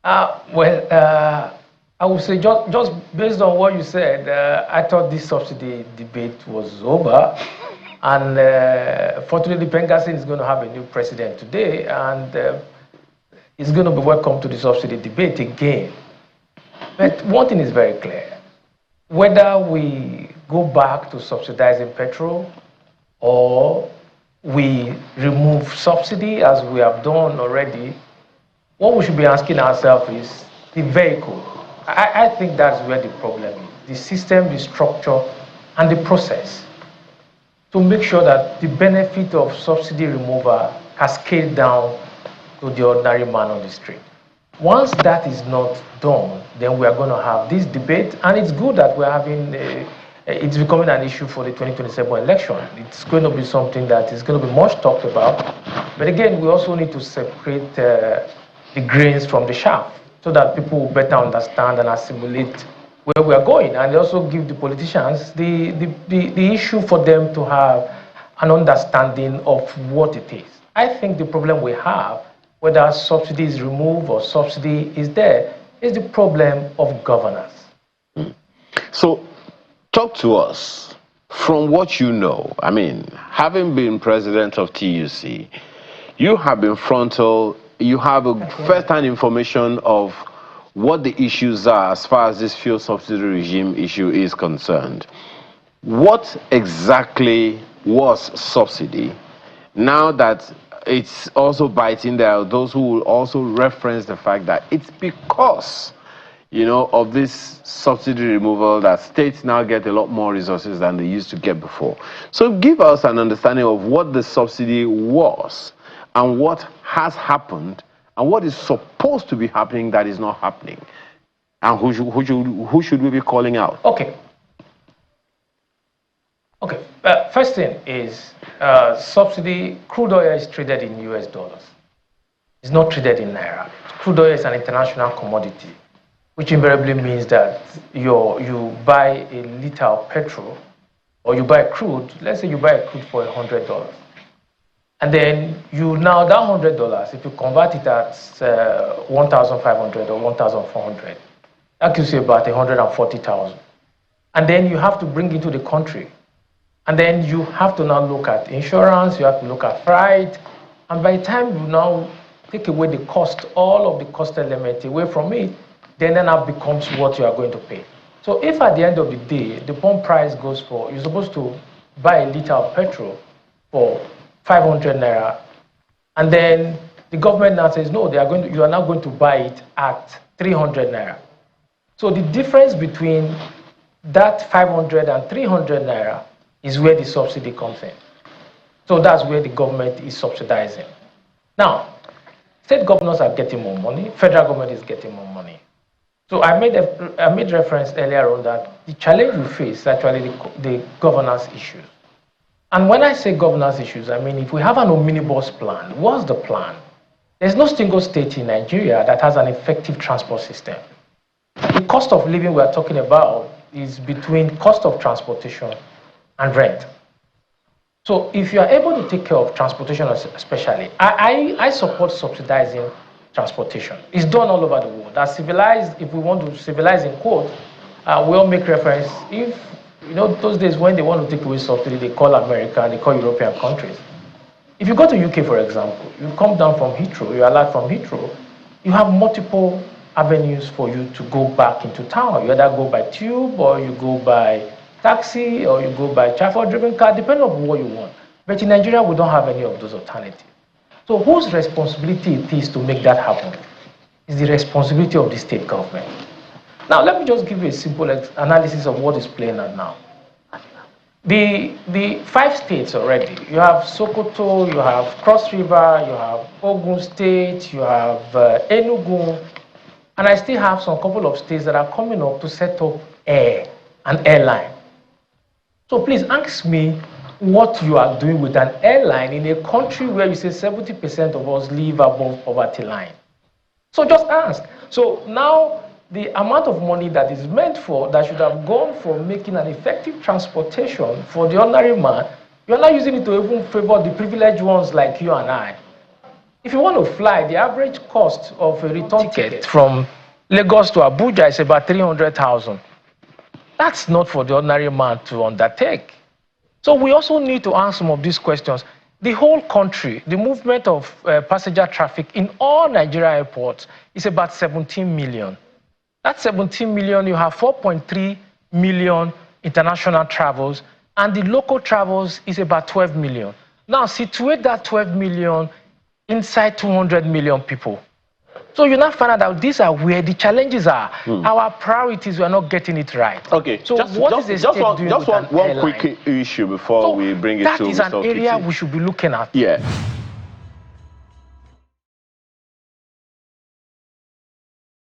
I would say just based on what you said, I thought this subsidy debate was over. And fortunately, Pengassin is going to have a new president today, and he's going to be welcome to the subsidy debate again. But one thing is very clear. Whether we go back to subsidizing petrol or we remove subsidy as we have done already, what we should be asking ourselves is the vehicle. I think that's where the problem is. The system, the structure, and the process to make sure that the benefit of subsidy removal cascade down to the ordinary man on the street. Once that is not done, then we are going to have this debate, and it's good that we're having it's becoming an issue for the 2027 election. It's going to be something that is going to be much talked about. But again, we also need to separate the grains from the chaff so that people will better understand and assimilate where we are going, and also give the politicians the issue for them to have an understanding of what it is. I think the problem we have, whether subsidy is removed or subsidy is there, is the problem of governance. So, talk to us from what you know. I mean, having been president of TUC, you have been frontal, you have a first-hand information of what the issues are as far as this fuel subsidy regime issue is concerned. What exactly was subsidy? Now that it's also biting, there are those who will also reference the fact that it's because, you know, of this subsidy removal that states now get a lot more resources than they used to get before. So give us an understanding of what the subsidy was and what has happened and what is supposed to be happening that is not happening, and who should we be calling out? Okay. First thing is subsidy. Crude oil is traded in US dollars. It's not traded in naira. Crude oil is an international commodity, which invariably means that you buy a liter of petrol, or you buy crude. Let's say you buy a crude for $100. And then you now, that $100, if you convert it at 1,500 or 1,400, that gives you about 140,000. And then you have to bring it to the country. And then you have to now look at insurance, you have to look at freight. And by the time you now take away the cost, all of the cost element away from it, then that now becomes what you are going to pay. So if at the end of the day, the pump price goes for, you're supposed to buy a liter of petrol for 500 naira, and then the government now says, no, you are now going to buy it at 300 naira. So the difference between that 500 and 300 naira is where the subsidy comes in. So that's where the government is subsidizing. Now, state governors are getting more money, federal government is getting more money. So I made reference earlier on that the challenge we face is actually the governance issues. And when I say governance issues, I mean if we have an omnibus plan, what's the plan? There's no single state in Nigeria that has an effective transport system. The cost of living we're talking about is between cost of transportation and rent. So if you are able to take care of transportation especially, I support subsidizing transportation. It's done all over the world. As civilized, if we want to civilize in quote, we all make reference, if you know, those days when they want to take away subsidy, they call America and they call European countries. If you go to UK, for example, you come down from Heathrow, you're allowed from Heathrow, you have multiple avenues for you to go back into town. You either go by tube, or you go by taxi, or you go by chauffeur-driven car, depending on what you want. But in Nigeria, we don't have any of those alternatives. So whose responsibility it is to make that happen? It's the responsibility of the state government. Now, let me just give you a simple analysis of what is playing out now. The 5 states already, you have Sokoto, you have Cross River, you have Ogun State, you have Enugu, and I still have some couple of states that are coming up to set up an airline. So please ask me what you are doing with an airline in a country where you say 70% of us live above poverty line. So just ask. So now, the amount of money that is meant for, that should have gone for making an effective transportation for the ordinary man, you're not using it to even favor the privileged ones like you and I. If you want to fly, the average cost of a return ticket from Lagos to Abuja is about 300,000. That's not for the ordinary man to undertake. So we also need to answer some of these questions. The whole country, the movement of passenger traffic in all Nigeria airports is about 17 million. That 17 million, you have 4.3 million international travels, and the local travels is about 12 million. Now, situate that 12 million inside 200 million people. So you now find out that these are where the challenges are. Our priorities, we are not getting it right. Okay, so just one quick issue before we bring it to That is an area we should be looking at. Yeah.